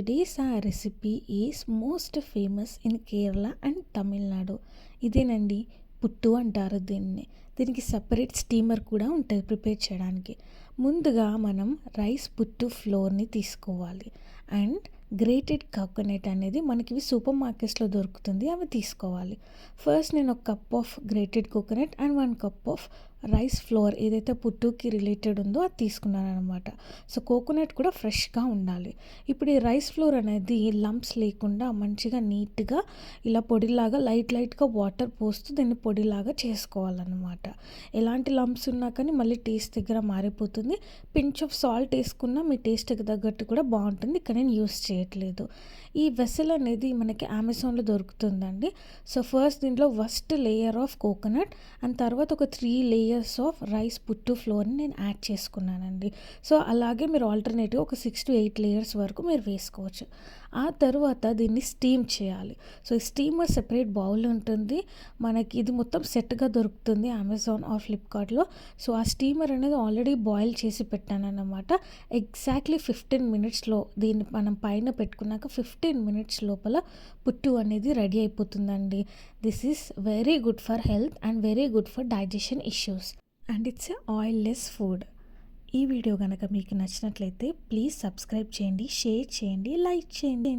today's our recipe is most famous in Kerala and Tamil Nadu. ఇదేనండి పుట్టు అంటారు దీన్ని. దీనికి సపరేట్ స్టీమర్ కూడా ఉంటుంది ప్రిపేర్ చేయడానికి. ముందుగా మనం రైస్ పుట్టు ఫ్లోర్ని తీసుకోవాలి అండ్ గ్రేటెడ్ కోకోనట్ అనేది మనకి ఇవి సూపర్ మార్కెట్స్లో దొరుకుతుంది, అవి తీసుకోవాలి. ఫస్ట్ నేను ఒక cup of grated coconut and 1 cup of rice flour ఏదైతే పుట్టుకి రిలేటెడ్ ఉందో అది తీసుకున్నాను అనమాట. సో కోకోనట్ కూడా ఫ్రెష్గా ఉండాలి. ఇప్పుడు ఈ రైస్ ఫ్లోర్ అనేది లంప్స్ లేకుండా మంచిగా నీట్గా ఇలా పొడిలాగా లైట్గా వాటర్ పోస్తూ దీన్ని పొడిలాగా చేసుకోవాలన్నమాట. ఎలాంటి లంప్స్ ఉన్నా కానీ మళ్ళీ టేస్ట్ దగ్గర మారిపోతుంది. పించ్ ఆఫ్ సాల్ట్ వేసుకున్నా మీ టేస్ట్కి తగ్గట్టు కూడా బాగుంటుంది. ఇక్కడ నేను యూస్ చేయట్లేదు. ఈ వెసల్ అనేది మనకి అమెజాన్లో దొరుకుతుందండి. సో ఫస్ట్ దీంట్లో first layer of coconut and తర్వాత ఒక 3 లేయర్స్ ఆఫ్ రైస్ పుట్టు ఫ్లోర్ని నేను యాడ్ చేసుకున్నానండి. సో అలాగే మీరు ఆల్టర్నేటివ్ ఒక 6 to 8 లేయర్స్ వరకు మీరు వేసుకోవచ్చు. ఆ తర్వాత దీన్ని స్టీమ్ చేయాలి. సో ఈ స్టీమర్ సెపరేట్ బౌల్ ఉంటుంది మనకి. ఇది మొత్తం సెట్గా దొరుకుతుంది అమెజాన్ ఆర్ ఫ్లిప్కార్ట్లో. సో ఆ స్టీమర్ అనేది ఆల్రెడీ బాయిల్ చేసి పెట్టానన్నమాట. ఎగ్జాక్ట్లీ 15 minutesలో దీన్ని మనం పైన పెట్టుకున్నాక 15 minutes లోపల పుట్టు అనేది రెడీ అయిపోతుందండి. This is very good for health and very good for digestion issues and it's a oilless food. ఈ వీడియో కనుక మీకు నచ్చినట్లయితే ప్లీజ్ సబ్స్క్రైబ్ చేయండి, షేర్ చేయండి, లైక్ చేయండి.